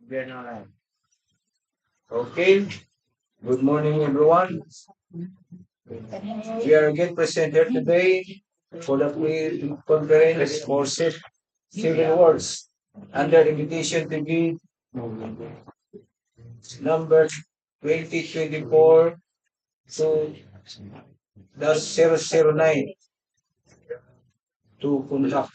Okay, good morning everyone. We are again present here today for the pre-conference for civil works under invitation to be number 2024 to -009 to conduct.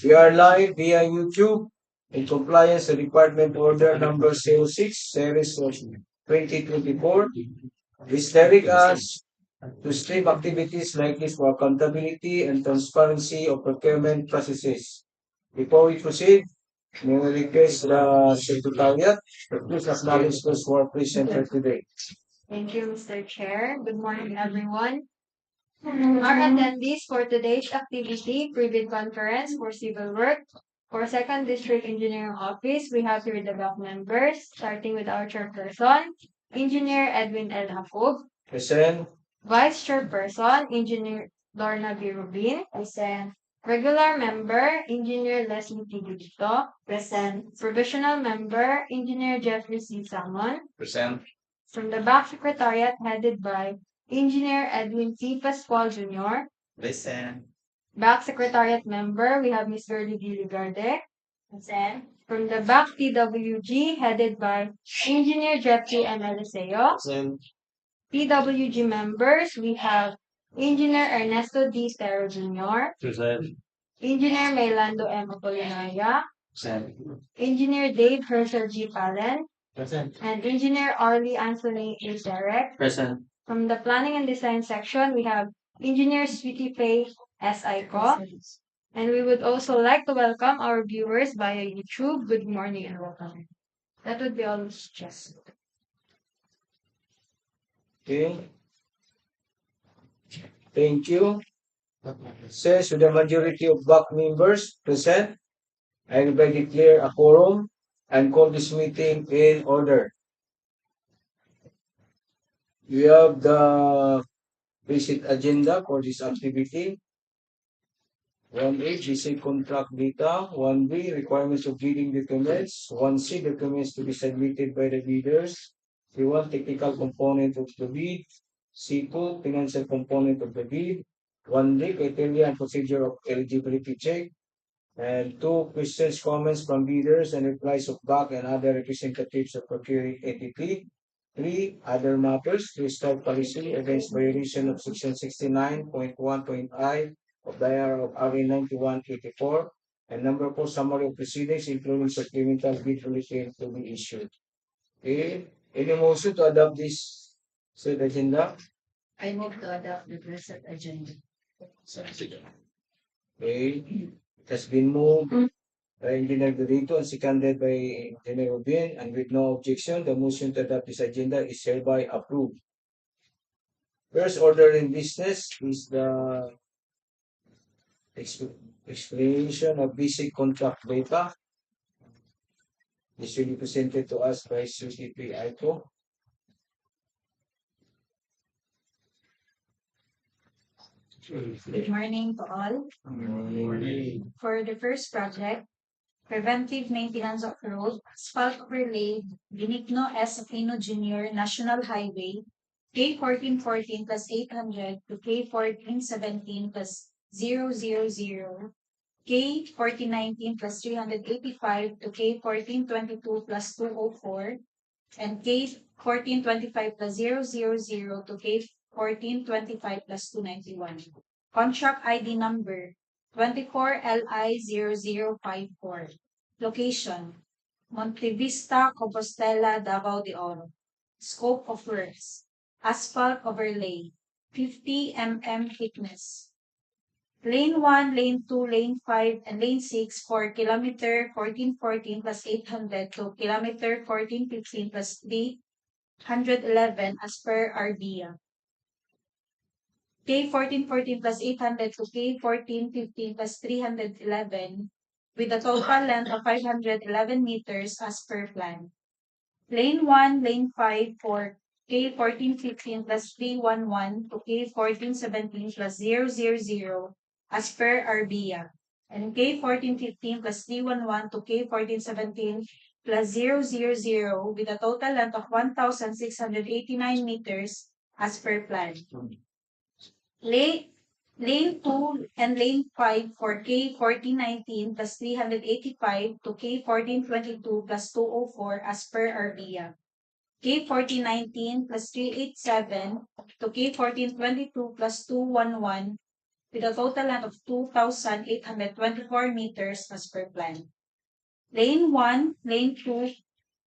We are live via YouTube in compliance with Department Order number 06, series of 2024. This direct us to stream activities like this for accountability and transparency of procurement processes. Before we proceed, may we request the Secretariat to please acknowledge those who are present here today. Thank you, Mr. Chair. Good morning, everyone. Our attendees for today's activity, Private Conference for Civil Work, for 2nd District Engineering Office, we have here the block members, starting with our chairperson, Engineer Edwin L. Jacob. Present. Vice Chairperson, Engineer Lorna B. Rubin. Present. Regular Member, Engineer Leslie T. Gudito. Present. Provisional Member, Engineer Jeffrey C. Salmon. Present. From the back secretariat headed by Engineer Edwin T. Pascual Jr. Present. Back secretariat member, we have Ms. Verly D. Ligarde. Present. From the back PWG headed by Engineer Jeffrey M. Eliseo. Present. PWG members, we have Engineer Ernesto D. Tero Jr., Present. Engineer Maylando M. Apolinaria, Present. Engineer Dave Herschel G. Pallen, Present. and Engineer Arlie Anthony A. Derek. Present. From the Planning and Design section, we have Engineer Sweetie Faye S. Aiko. And we would also like to welcome our viewers via YouTube. Good morning and welcome. That would be all, Mr. Chair. Okay. Thank you. Says with the majority of back members present, I hereby declare a quorum and call this meeting in order. We have the basic agenda for this activity. 1A, basic contract data. 1B, requirements of bidding documents. 1C, documents to be submitted by the bidders. C1, technical component of the bid. C2, financial component of the bid. 1D, criteria and procedure of eligibility check. And 2, questions, comments from bidders and replies of back and other representatives of procuring entity. 3, other matters to start policy against violation of section 69.1.I of the IR of RA 9184. And number 4, summary of proceedings, including supplemental bid bulletin to be issued. Okay. Any motion to adopt this said agenda? I move to adopt the present agenda. Okay. It has been moved by Engineer Dorito and seconded by Engineer Rubin, and with no objection, the motion to adopt this agenda is hereby approved. First order in business is the explanation of basic contract data. This will be presented to us by CCP Aiko. Good morning to all. For the first project, Preventive Maintenance of Road, Asphalt Overlay, Benigno S. Aquino Jr. National Highway, K1414 plus 800 to K1417 plus 000, K1419 plus 385 to K1422 plus 204, and K1425 plus 000 to K1425 plus 291. Contract ID number 24LI0054. Location Montevista, Compostela, Davao de Oro. Scope of works asphalt overlay 50 mm thickness. Lane 1, Lane 2, Lane 5, and Lane 6 for kilometer 1414 plus 800 to kilometer 1415 plus 311 as per RBA. K1414 plus 800 to K1415 plus 311 with a total length of 511 meters as per plan. Lane 1, Lane 5 for K1415 plus 311 to K1417 plus 000 as per RBA, and K1415 plus 311 to K1417 plus 000 with a total length of 1,689 meters as per plan. Lane 2 and Lane 5 for K1419 plus 385 to K1422 plus 204 as per RBIA. K1419 plus 387 to K1422 plus 211 with a total length of 2,824 meters as per plan. Lane 1, Lane 2,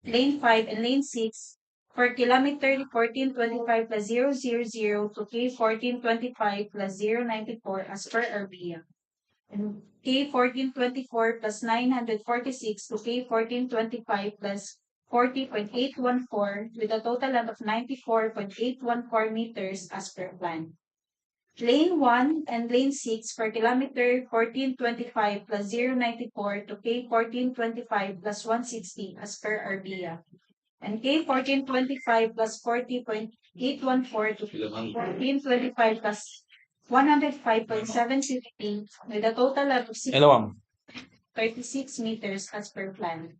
Lane 5, and Lane 6 for kilometer 1425 plus 000 to K1425 plus 094 as per RBIA. And K1424 plus 946 to K1425 plus 40.814 with a total length of 94.814 meters as per plan. Lane 1 and Lane 6 for kilometer 1425 plus 094 to K1425 plus 160 as per RBIA. And K1425 plus 40.814 to K1425 plus 105.750 with a total of 36 meters as per plan.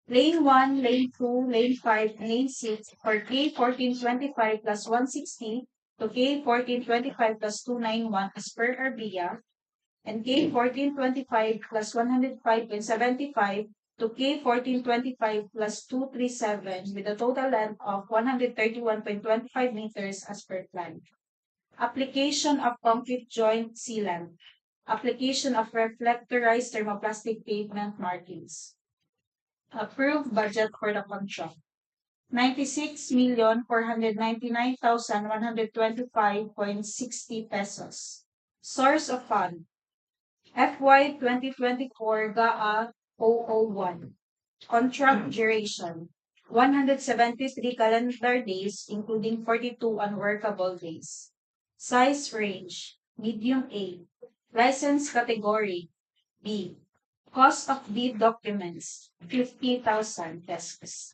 Lane 1, Lane 2, Lane 5, and Lane 6 for K1425 plus 160 to K1425 plus 291 as per RBIA, and K1425 plus 105.75 to K1425 plus 237 with a total length of 131.25 meters as per plan. Application of concrete joint sealant. Application of reflectorized thermoplastic pavement markings. Approved budget for the contract. 96,499,125.60 pesos. Source of fund. FY 2024 GAA 001. Contract duration. 173 calendar days, including 42 unworkable days. Size range. Medium A. License category. B. Cost of bid documents. 50,000 pesos.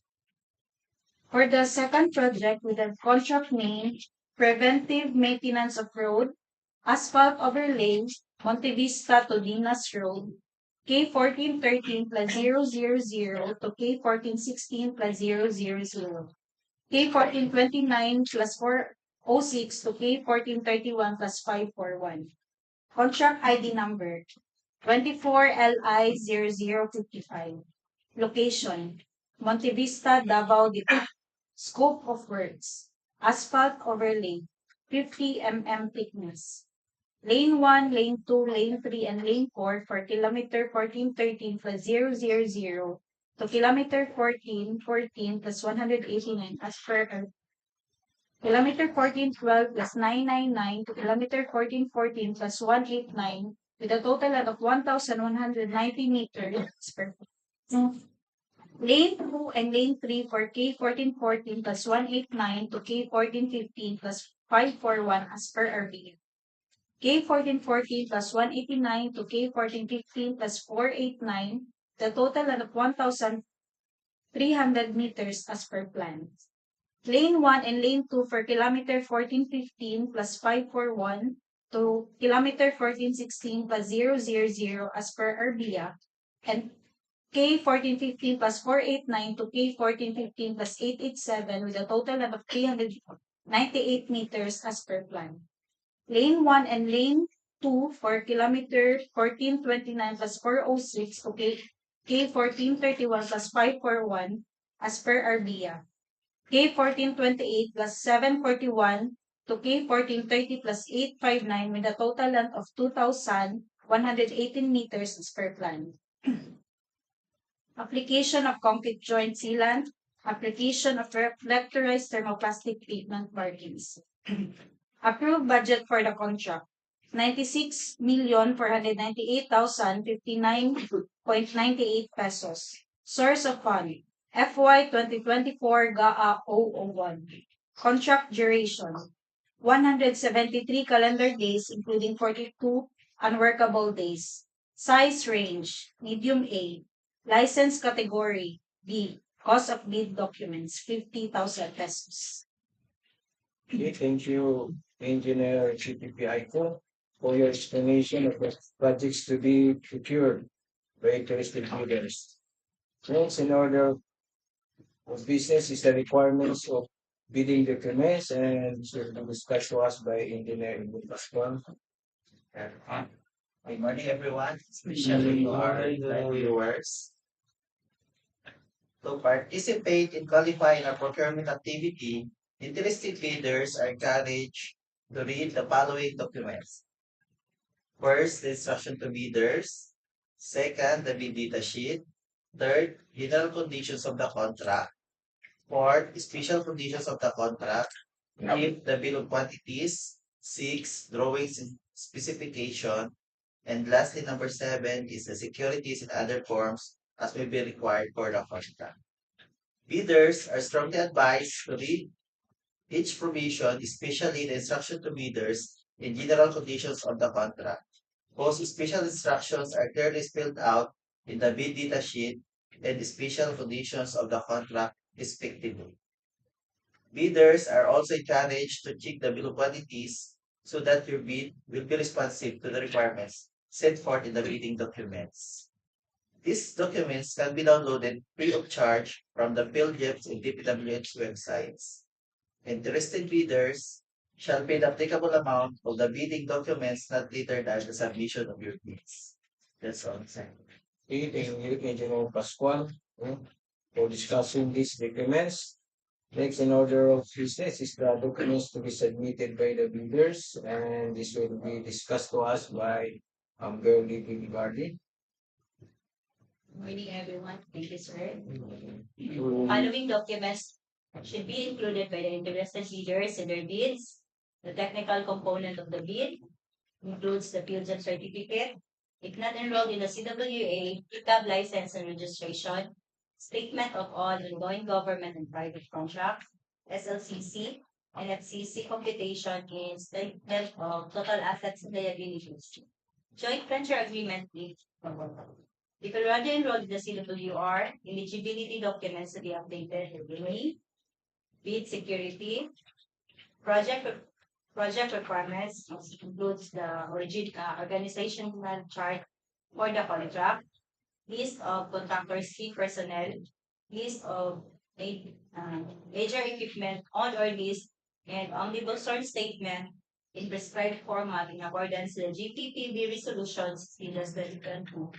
For the second project with the contract name, Preventive Maintenance of Road, Asphalt Overlay, Montevista to Dinas Road, K1413 plus 000 to K1416 plus 000, K1429 plus 406 to K1431 plus 541. Contract ID number 24LI0055. Location Montevista, Davao de Oro. Scope of works. Asphalt overlay. 50 mm thickness. Lane 1, Lane 2, Lane 3, and Lane 4 for kilometer 1413 plus 000 to kilometer 1414 plus 189 as per kilometer 1412 plus 999 to kilometer 1414 plus 189 with a total of 1,190 meters per Lane 2 and Lane 3 for K1414 plus 189 to K1415 plus 541 as per RBIA. K1414 plus 189 to K1415 plus 489, the total of 1,300 meters as per plan. Lane 1 and Lane 2 for kilometer 1415 plus 541 to kilometer 1416 plus 000 as per RBIA, and K1415 plus 489 to K1415 plus 887 with a total of 398 meters as per plan. Lane 1 and Lane 2 for kilometer 1429 plus 406 to K1431 plus 541 as per RBIA. K1428 plus 741 to K1430 plus 859 with a total length of 2,118 meters as per plan. Application of concrete joint sealant. Application of reflectorized thermoplastic pavement markings. Approved budget for the contract. 96,498,059.98 pesos. Source of fund. FY 2024 GAA 001. Contract duration. 173 calendar days, including 42 unworkable days. Size range. Medium A. License category B. Cost of bid documents 50,000 pesos. Okay, thank you, Engineer CPP Aiko, for your explanation of the projects to be procured by interested bidders. Next, in order of business is the requirements of bidding documents and this will be discussed to us by Engineer Pascual. Good morning, everyone, especially to our live viewers. To participate in qualifying a procurement activity, interested bidders are encouraged to read the following documents. First, the instruction to bidders. Second, the bid data sheet. Third, general conditions of the contract. Fourth, special conditions of the contract. Fifth, the bill of quantities. Six, drawings and specification. And lastly, number 7 is the securities and other forms as may be required for the contract. Bidders are strongly advised to read each provision, especially the instruction to bidders and general conditions of the contract. Those special instructions are clearly spelled out in the bid data sheet and the special conditions of the contract respectively. Bidders are also encouraged to check the bill of quantities so that your bid will be responsive to the requirements set forth in the bidding documents. These documents can be downloaded free of charge from the PhilJEPs and DPWH websites. Interested bidders shall pay the applicable amount of the bidding documents not later than the submission of your bids. That's all. Okay, thank you, Engineer Pascual, for discussing these documents. Next in order of business is the documents to be submitted by the bidders, and this will be discussed to us by Girlie Bilibardi. Morning, everyone. Thank you, sir. Following documents should be included by the interested bidders in their bids. The technical component of the bid includes the PhilJEP certificate. If not enrolled in the CWA, PCAB license and registration, statement of all ongoing government and private contracts, SLCC, and FCC computation in statement of total assets and liabilities. Joint venture agreement with if already enrolled in the CWR, eligibility documents to be updated regularly, bid security, project requirements, which includes the organizational chart for the contract, list of contractors key personnel, list of major equipment on or list, and omnibus source statement in prescribed format in accordance with the GPPB resolutions in the 2022.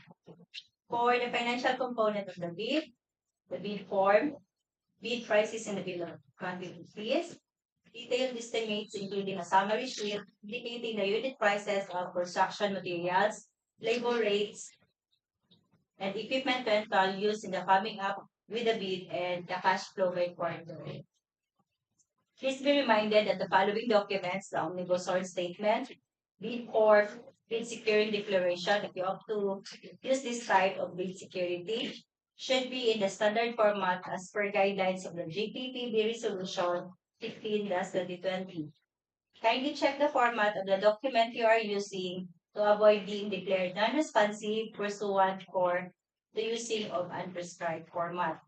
For the financial component of the bid form, bid prices and the bill of quantities, detailed estimates including a summary sheet indicating the unit prices of construction materials, labor rates, and equipment rental used in the coming up with the bid and the cash flow by quarter. Please be reminded that the following documents, the omnibus source statement, bid form, bid security declaration, if you opt to use this type of bid security, should be in the standard format as per guidelines of the GPPB resolution 15-2020. Kindly check the format of the document you are using to avoid being declared non-responsive pursuant for the using of unprescribed format.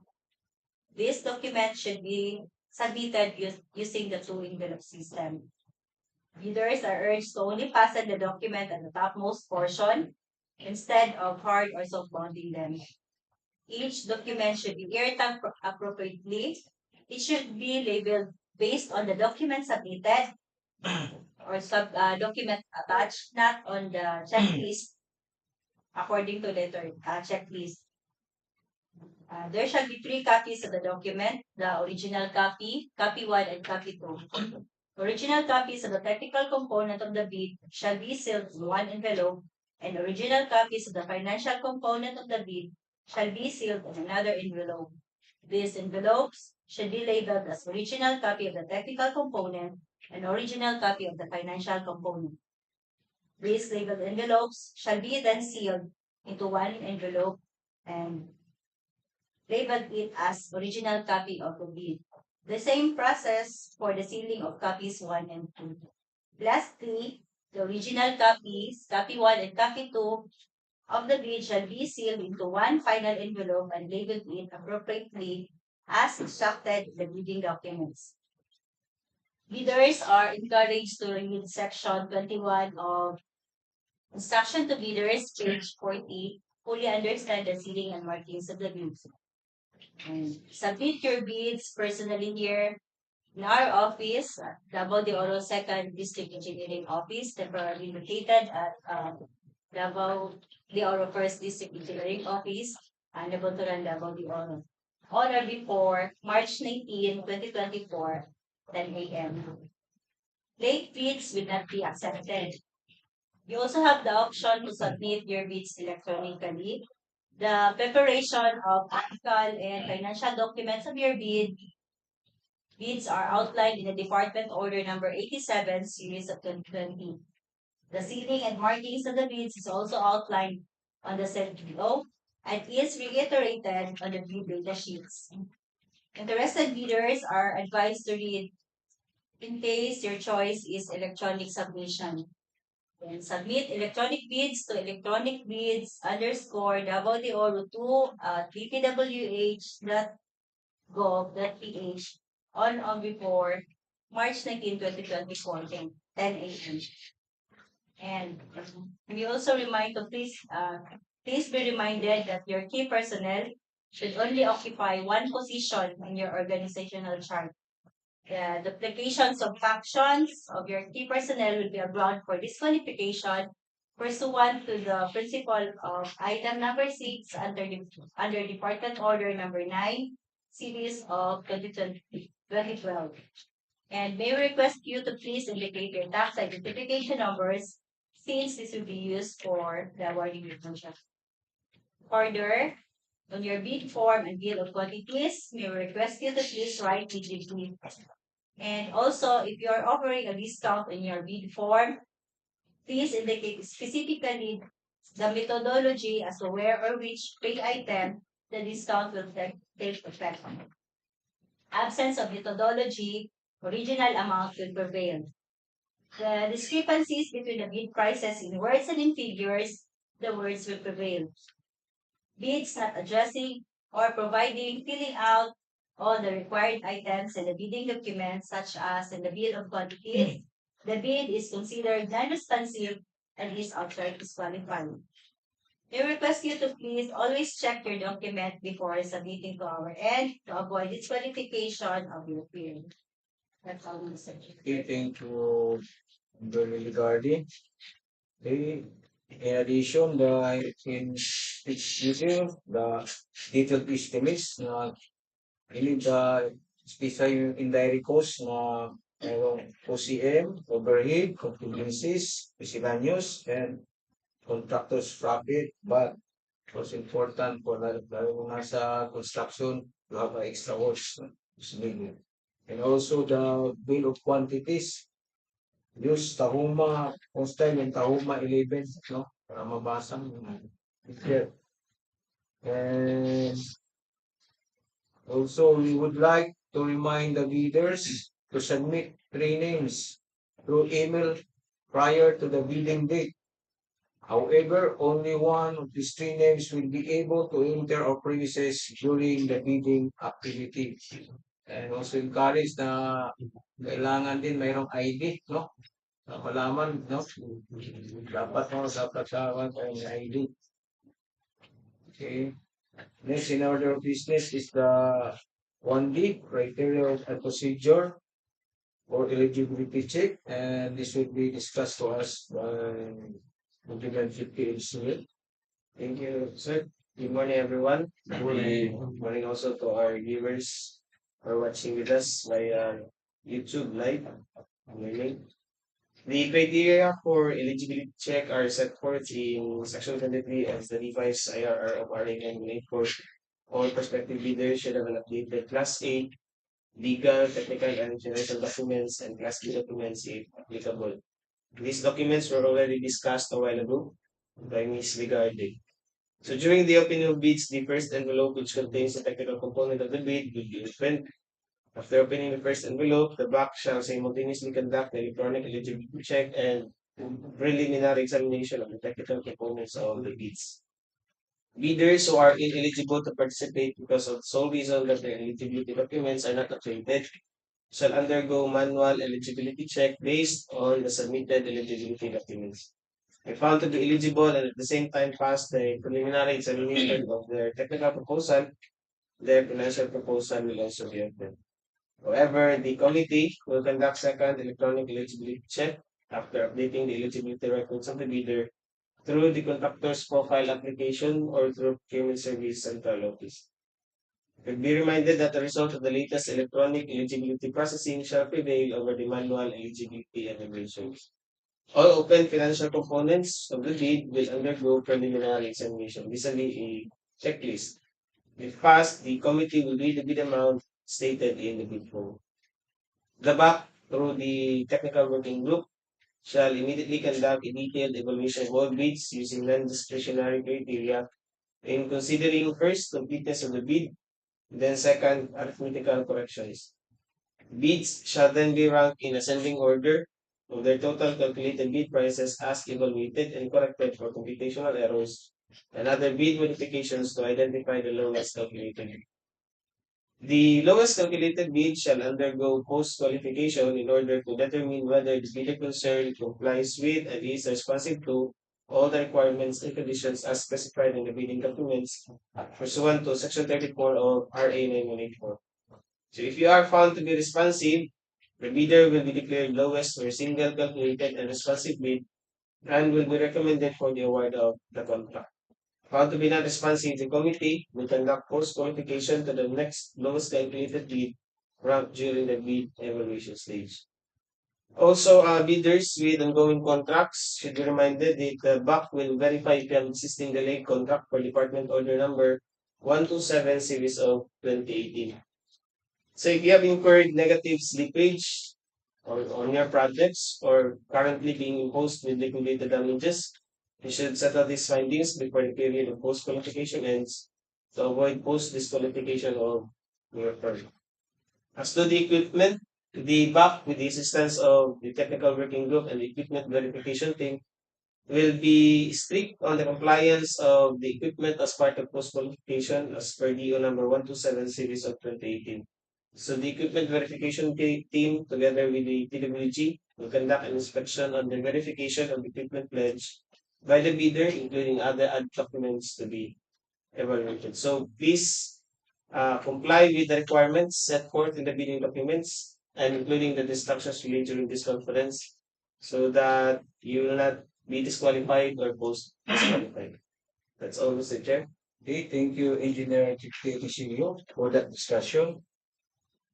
This document should be submitted using the two-envelope system. Bidders are urged to only fasten the document at the topmost portion instead of hard or soft mounting them. Each document should be airtight appropriately. It should be labeled based on the document submitted or document attached, not on the checklist according to letter checklist. There shall be 3 copies of the document, the original copy, copy 1, and copy 2. Original copies of the technical component of the bid shall be sealed in one envelope, and original copies of the financial component of the bid shall be sealed in another envelope. These envelopes should be labeled as original copy of the technical component and original copy of the financial component. These labeled envelopes shall be then sealed into one envelope and labeled it as original copy of the bid. The same process for the sealing of copies 1 and 2. Lastly, the original copies, copy 1 and copy 2 of the bid shall be sealed into one final envelope and labeled it appropriately as instructed in the bidding documents. Bidders are encouraged to read section 21 of Instruction to Bidders, page 40, fully understand the sealing and markings of the bids. And submit your bids personally here in our office, Davao de Oro 2nd District Engineering Office, temporarily located at Davao de Oro 1st District Engineering Office, and Nabotoran, Davao de Oro. On or before March 19, 2024, 10 a.m. Late bids will not be accepted. You also have the option to submit your bids electronically. The preparation of technical and financial documents of your bids are outlined in the Department Order Number 87, Series of 2020. The sealing and markings of the bids is also outlined on the said DEO and is reiterated on the bid data sheets. Interested bidders are advised to read in case your choice is electronic submission. And submit electronic bids to electronic bids _ Davao de Oro 2 at dpwh.gov.ph on or before March 19, 2024, 10 a.m. And we also remind to please be reminded that your key personnel should only occupy one position in your organizational chart. The duplications of functions of your key personnel will be a ground for disqualification pursuant to the principle of item number 6 under Department Order number 9, series of 2012. And may we request you to please indicate your tax identification numbers since this will be used for the awarding contract. Further, on your bid form and bill of quantities, may we request you to please write digitally. And also, if you are offering a discount in your bid form, please indicate specifically the methodology as to where or which pay item the discount will take effect on. Absence of methodology, original amount will prevail. The discrepancies between the bid prices in words and in figures, the words will prevail. Bids not addressing or providing filling out all the required items in the bidding documents, such as in the bid of quantities, the bid is considered non-responsive and is outright disqualified. We request you to please always check your document before submitting to our end to avoid disqualification of your period. That's all, Mr. Chair. Okay, thank you very regarding. Okay. In addition, in detail, the detailed estimates na ini the special indirect cost na mayroong OCM, overhead, contingencies, miscellaneous, and contractor's profit. But was important for lalo na sa construction, you have extra works. And also the bill of quantities. Use Tahuma, hostile yung Tahuma 11, no? Para mabasa mo. Here. And also, we would like to remind the bidders to submit 3 names through email prior to the bidding date. However, only one of these 3 names will be able to enter our premises during the bidding activity. And also encourage na kailangan din mayroong ID, no? Malaman, no? Dapat tawag ang ID. Okay. Next in order of business is the 1D, criteria and procedure for eligibility check, and this will be discussed to us by Preventive PhD. Thank you, sir. Good morning, everyone. Good morning also to our viewers who are watching with us via YouTube live. Morning. The criteria for eligibility check are set forth in Section 23 as the revised IRR of RA 994. All prospective bidders should have an updated Class A legal, technical, and financial documents and Class B documents if applicable. These documents were already discussed a while ago by Ms. Ligarde. So during the opening of bids, the first envelope, which contains the technical component of the bid, will be opened. After opening the first envelope, the back shall simultaneously conduct the electronic eligibility check and preliminary examination of the technical components of the bids. Bidders who are ineligible to participate because of the sole reason that their eligibility documents are not updated shall undergo manual eligibility check based on the submitted eligibility documents. If found to be eligible and at the same time pass the preliminary examination of their technical proposal, their financial proposal will also be open. However, the committee will conduct second electronic eligibility check after updating the eligibility records of the bidder through the contractor's profile application or through Procurement Service Central Office. You'll be reminded that the result of the latest electronic eligibility processing shall prevail over the manual eligibility evaluations. All open financial components of the bid will undergo preliminary examination. This will be a checklist. If passed, the committee will read the bid amount stated in the bid form. The back, through the technical working group, shall immediately conduct a detailed evaluation of all bids using non-discretionary criteria in considering first completeness of the bid, then second arithmetical corrections. Bids shall then be ranked in ascending order of their total calculated bid prices as evaluated and corrected for computational errors and other bid modifications to identify the lowest calculated bid. The lowest calculated bid shall undergo post-qualification in order to determine whether the bidder concerned complies with and is responsive to all the requirements and conditions as specified in the bidding documents pursuant to Section 34 of RA 9184. So if you are found to be responsive, the bidder will be declared lowest for a single calculated and responsive bid and will be recommended for the award of the contract. Found to be not responsive, the committee will conduct post-qualification to the next lowest calculated bid ranked during the bid evaluation stage. Also, bidders with ongoing contracts should be reminded that the BAC will verify if you have existing delayed contract for Department Order Number 127 Series of 2018. So if you have incurred negative slippage on your projects or currently being imposed with liquidated damages, you should settle these findings before the period of post-qualification ends to avoid post-disqualification of your firm. As to the equipment, the BAC, with the assistance of the technical working group and the equipment verification team, will be strict on the compliance of the equipment as part of post-qualification as per DEO number 127 series of 2018. So the equipment verification team, together with the DPWH, will conduct an inspection on the verification of the equipment pledge by the bidder, including other add documents to be evaluated. So please comply with the requirements set forth in the bidding documents and including the instructions related during this conference so that you will not be disqualified or post disqualified. That's all, Mr. Chair. Okay, thank you, Engineer Tisilio, for that discussion.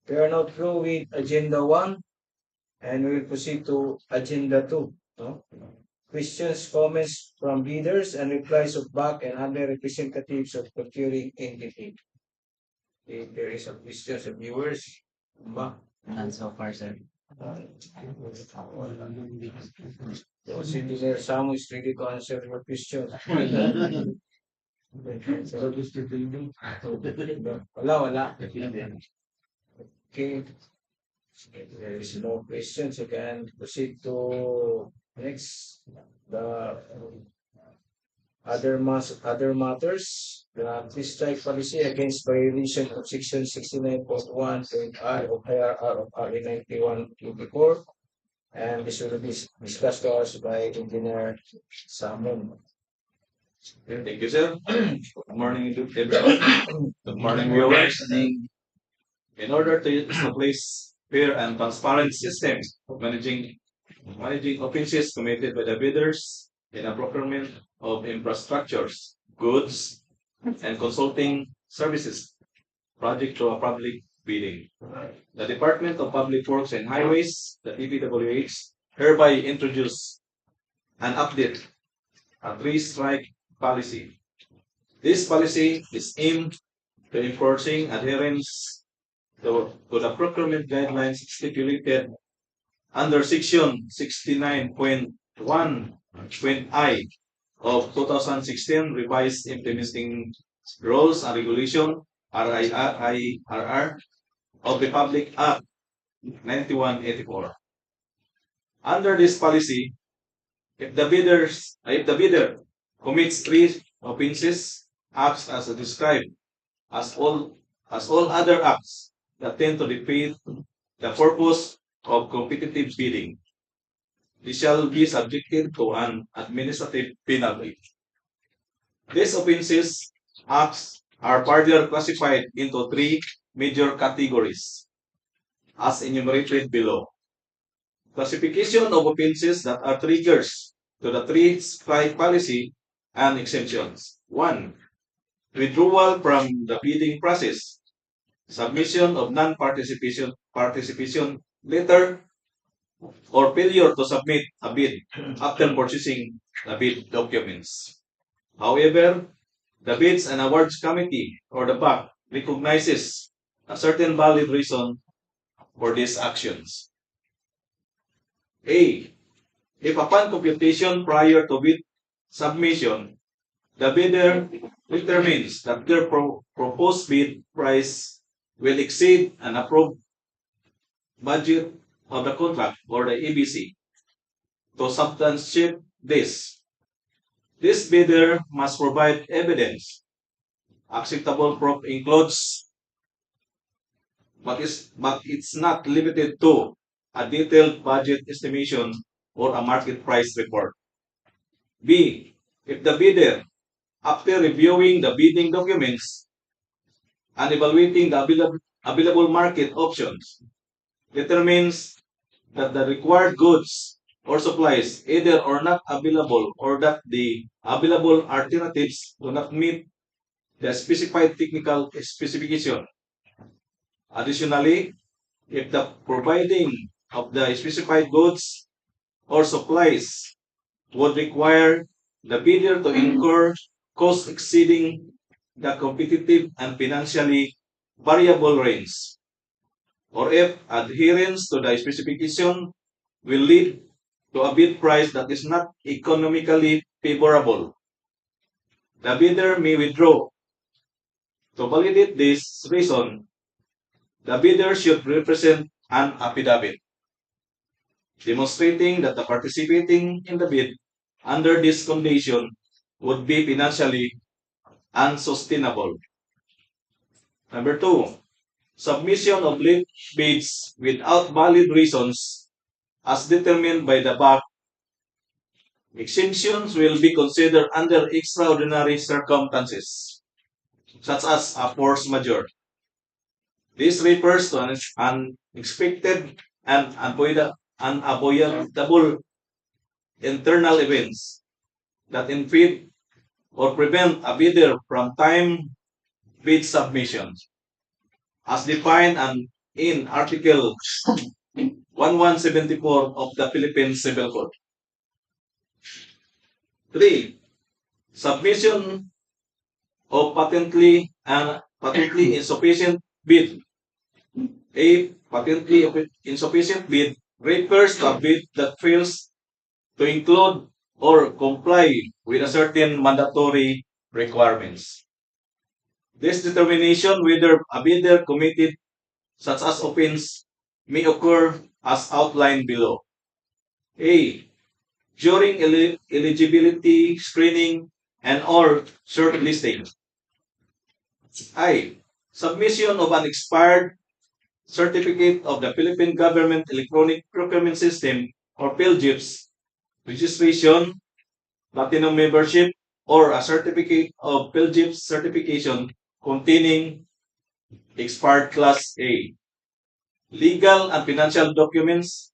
We are now through with Agenda 1 and we will proceed to Agenda 2. No? Questions, comments from leaders and replies of BAC and other representatives of procuring entity. If there is a questions of viewers, BAC. None so far, sir. So, Engineer Samu is ready to answer your question. Wala. Okay. There is no questions. You can proceed to next. The other matters. The three-strike policy against violation of Section 69.1.I of IRR of RA 91/24. And this will be discussed to us by Engineer Samu. Thank you, sir. Good morning, everyone. Good morning, viewers. In order to establish fair and transparent system of managing offenses committed by the bidders in a procurement of infrastructures, goods, and consulting services project through a public bidding. The Department of Public Works and Highways, the DPWH, hereby introduce and update a three-strike policy. This policy is aimed to enforcing adherence to the procurement guidelines stipulated under Section 69.1.I of 2016 Revised Implementing Rules and Regulation RIRR of the Public Act 9184. Under this policy, if the bidder commits three offenses, acts as described as all other acts that tend to defeat the purpose of competitive bidding, they shall be subjected to an administrative penalty. These offenses, acts, are further classified into three major categories, as enumerated below. Classification of offenses that are triggers to the three strike policy and exemptions. 1. Withdrawal from the bidding process. Submission of non-participation letter or failure to submit a bid after purchasing the bid documents. However, the Bids and Awards Committee or the BAC recognizes a certain valid reason for these actions. A. If upon computation prior to bid submission, the bidder determines that their proposed bid price will exceed an approved budget of the contract or the EBC. To substantiate this bidder must provide evidence. Acceptable proof includes, but it's not limited to, a detailed budget estimation or a market price report. B. If the bidder, after reviewing the bidding documents and evaluating the available market options, determines that the required goods or supplies either are not available or that the available alternatives do not meet the specified technical specification. Additionally, if the providing of the specified goods or supplies would require the bidder to incur costs exceeding the competitive and financially variable range, or if adherence to the specification will lead to a bid price that is not economically favorable, the bidder may withdraw. To validate this reason, the bidder should represent an affidavit demonstrating that the participating in the bid under this condition would be financially unsustainable. Number 2, submission of late bids without valid reasons as determined by the BAC. Exemptions will be considered under extraordinary circumstances, such as a force majeure. This refers to an unexpected and unavoidable internal events that impede or prevent a bidder from time bid submission, as defined in Article 1174 of the Philippine Civil Code. 3. Submission of patently insufficient bid. A patently insufficient bid refers to a bid that fails to include or comply with a certain mandatory requirements. This determination whether a bidder committed such as offense may occur as outlined below. A. During eligibility screening and or shortlisting. I. Submission of an expired certificate of the Philippine Government Electronic Procurement System or PhilGIPS registration, platinum membership, or a certificate of PhilGIPS certification containing expired Class A. Legal and financial documents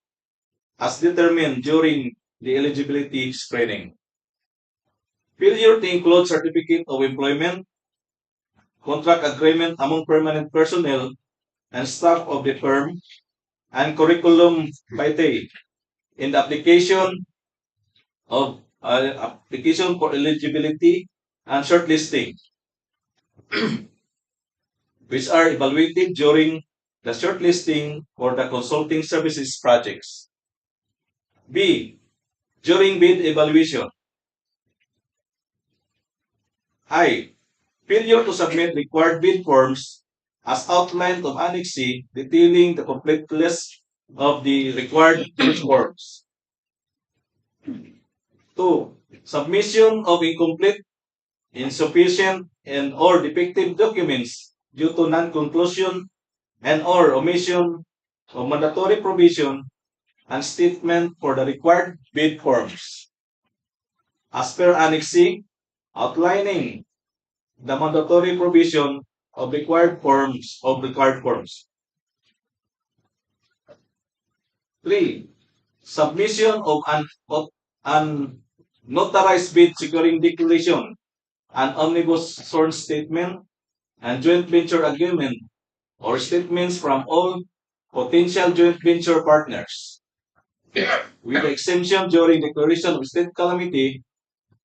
as determined during the eligibility screening. Failure to include certificate of employment, contract agreement among permanent personnel and staff of the firm, and curriculum vitae in the application for eligibility and shortlisting, which are evaluated during the shortlisting for the consulting services projects. B. During bid evaluation. I. Failure to submit required bid forms as outlined of Annex C, detailing the complete list of the required bid forms. 2. Submission of incomplete, insufficient, and or defective documents due to non-conclusion and or omission of mandatory provision and statement for the required bid forms. As per Annex C, outlining the mandatory provision of required forms. 3. Submission an notarized bid securing declaration, an omnibus sworn statement, and joint venture agreement or statements from all potential joint venture partners, with exemption during declaration of state calamity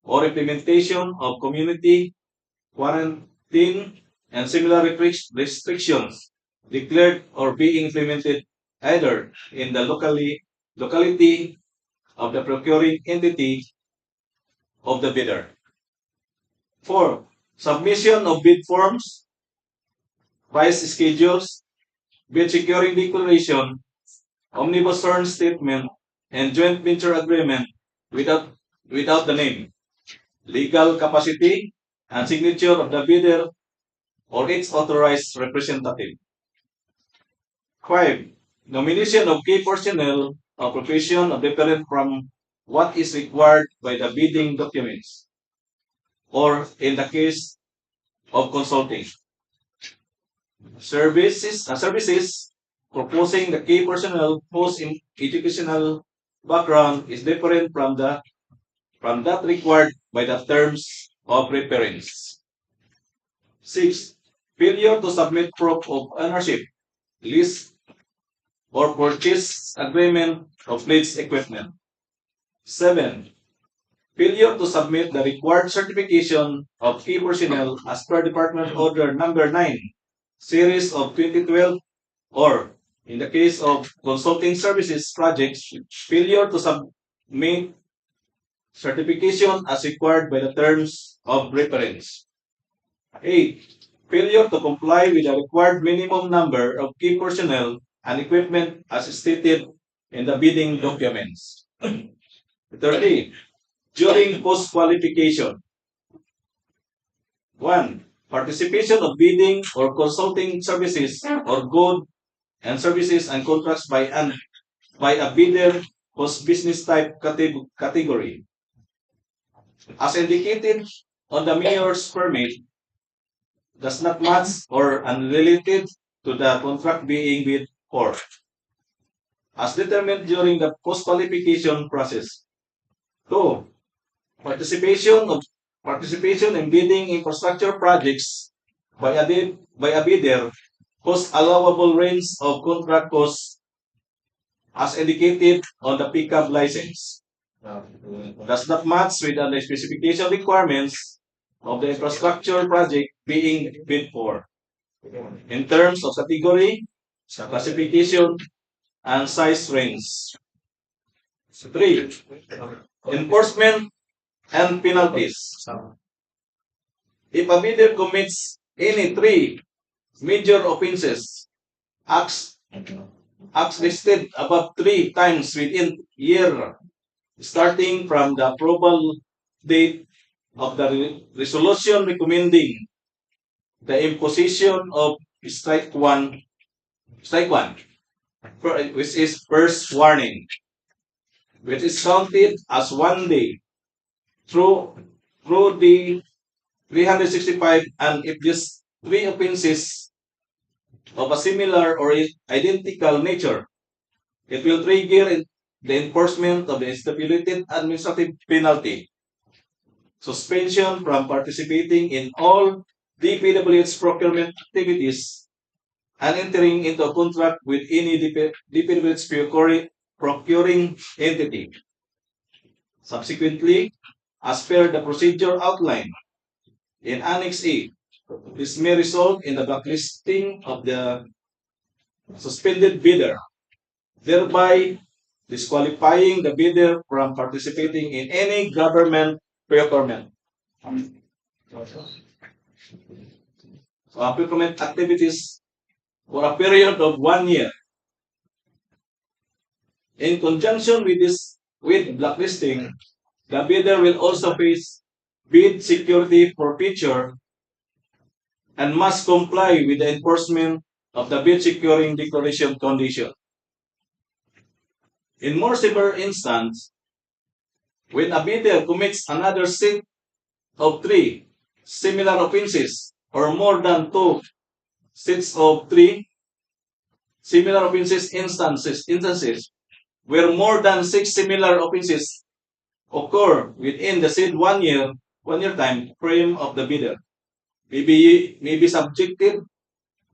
or implementation of community quarantine and similar restrictions declared or being implemented either in the locality of the procuring entity of the bidder. 4. Submission of bid forms, price schedules, bid securing declaration, omnibus sworn statement, and joint venture agreement without the name, legal capacity, and signature of the bidder or its authorized representative. 5. Nomination of key personnel of profession of different from what is required by the bidding documents, or in the case of consulting. Services proposing the key personnel whose educational background is different from that required by the terms of reference. 6. Failure to submit proof of ownership, lease, or purchase agreement of leased equipment. 7. Failure to submit the required certification of key personnel as per Department Order Number 9, Series of 2012, or in the case of consulting services projects, failure to submit certification as required by the terms of reference. 8. Failure to comply with the required minimum number of key personnel and equipment as stated in the bidding documents. 30. During post-qualification. 1. Participation of bidding or consulting services or goods and services and contracts by a bidder whose business type category, as indicated on the mayor's permit, does not match or unrelated to the contract being bid for, as determined during the post-qualification process. 2. Participation in bidding infrastructure projects by a bidder whose allowable range of contract costs, as indicated on the pickup license, does not match with the specification requirements of the infrastructure project being bid for, in terms of category, classification, and size range. 3. Enforcement and penalties. If a bidder commits any 3 major offenses, acts listed above 3 times within year, starting from the approval date of the resolution recommending the imposition of strike one, which is first warning, which is counted as 1 day through the 365, and if these 3 offenses of a similar or identical nature, it will trigger the enforcement of the stipulated administrative penalty, suspension from participating in all DPWH procurement activities, and entering into a contract with any DPWH procuring entity. Subsequently, as per the procedure outlined in Annex A, this may result in the blacklisting of the suspended bidder, thereby disqualifying the bidder from participating in any government procurement. Procurement activities for a period of 1 year. In conjunction with blacklisting, the bidder will also face bid security forfeiture and must comply with the enforcement of the bid securing declaration condition. In more severe instance, when a bidder commits another set of 3 similar offenses or more than 2 sets of 3 similar offenses instances where more than 6 similar offenses occur within the said 1 year time frame of the bidder may be subjected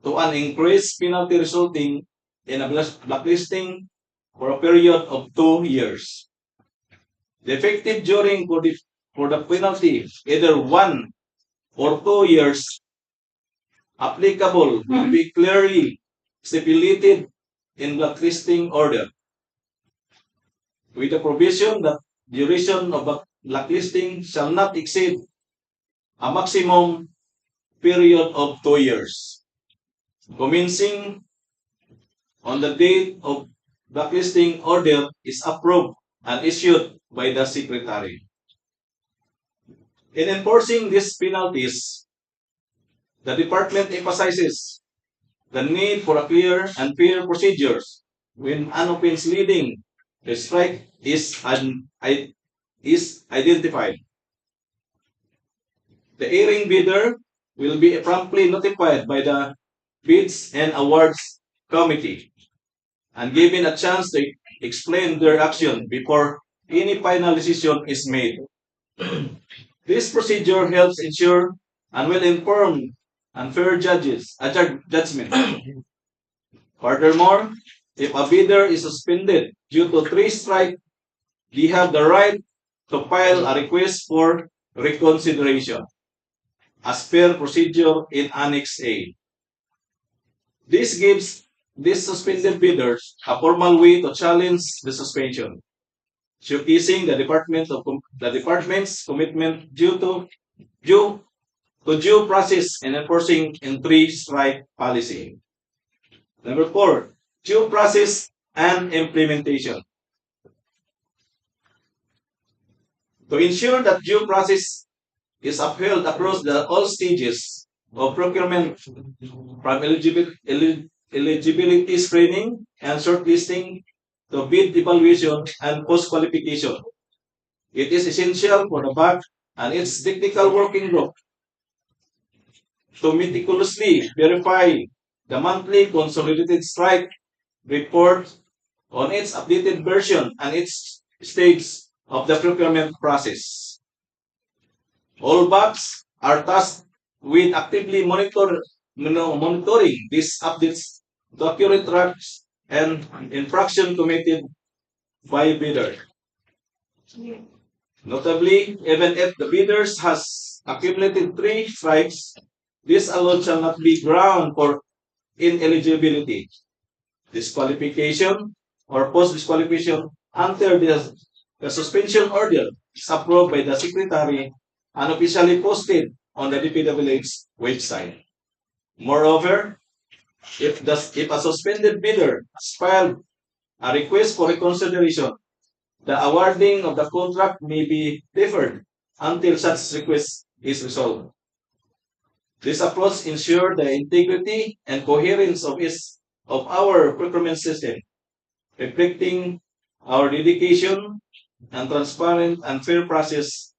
to an increased penalty resulting in a blacklisting for a period of 2 years. The effective during for the penalty, either 1 or 2 years applicable, will be clearly stipulated in blacklisting order, with the provision that duration of blacklisting shall not exceed a maximum period of 2 years, commencing on the date of blacklisting order is approved and issued by the Secretary. In enforcing these penalties, the Department emphasizes the need for a clear and fair procedures when an offense leading to strike is identified. The erring bidder will be promptly notified by the Bids and Awards Committee and given a chance to explain their action before any final decision is made. This procedure helps ensure and well-informed and fair judgment. Furthermore, if a bidder is suspended due to 3 strikes, they have the right to file a request for reconsideration as per procedure in Annex A. This gives these suspended bidders a formal way to challenge the suspension, showcasing the department's commitment due process in enforcing in 3-strike policy. Number 4, due process and implementation. To ensure that due process is upheld across all stages of procurement, from eligibility screening and shortlisting to bid evaluation and post-qualification. It is essential for the BAC and its technical working group to meticulously verify the monthly consolidated strike report on its updated version and its stage of the procurement process. All BACs are tasked with actively monitoring these updates to accurate tracks and infraction committed by bidder. Notably, even if the bidders has accumulated 3 strikes, this alone shall not be ground for ineligibility, disqualification, or post-disqualification until the suspension order is approved by the Secretary and officially posted on the DPWH website. Moreover, if a suspended bidder has filed a request for reconsideration, the awarding of the contract may be deferred until such request is resolved. This approach ensures the integrity and coherence of our procurement system, reflecting our dedication and transparent and fair process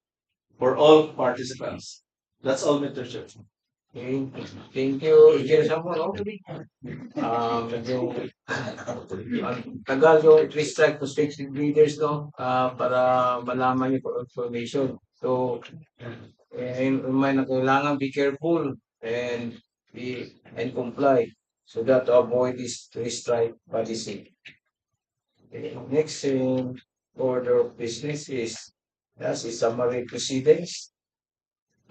for all participants. That's all, Mr. Chair. Okay. Thank you, Chair Samuel. No? Medyo tagal yung 3-strike prospective breeders, no? Para malaman yung information. So, may na kailangan be careful and comply so that to avoid this 3-strike policy. Okay. Next order of business is summary proceedings,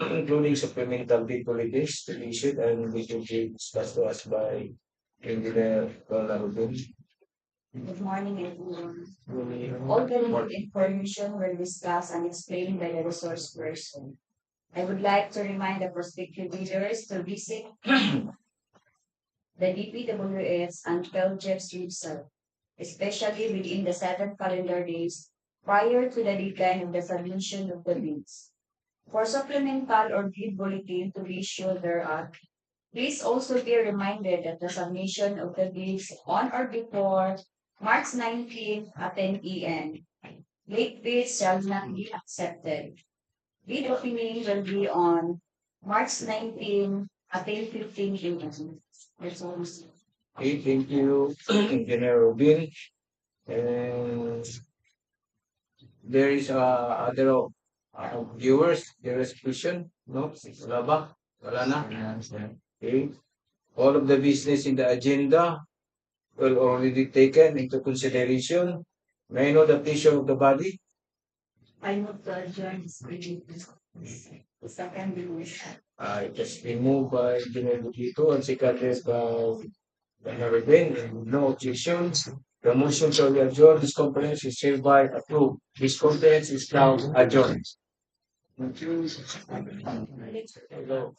including supplemental bid bulletins to be issued and which will be discussed to us by Engineer Colorado. Good morning, everyone. All relevant information were discussed and explained by the resource person. I would like to remind the prospective bidders to visit the DPWH and Jeff's website, especially within the 7 calendar days prior to the deadline of the submission of the bids. For supplemental or bid bulletin to be issued thereat, please also be reminded that the submission of the bids on or before March 19 at 10 a.m. Late bids shall not be accepted. Bid opening will be on March 19 until 15 June. That's all. Okay, thank you, Engineer Rubin. And there is other viewers, there is question, no? Wala ba? Wala na? Okay. All of the business in the agenda will already taken into consideration. May I know the pleasure of the body? I move to adjourn this meeting. The second division. It has been moved by Engineer Lupito and seconded by Engineer Rubin. And no objections. The motion to adjourn this conference is hereby approved. This conference is now adjourned. Thank you. Hello.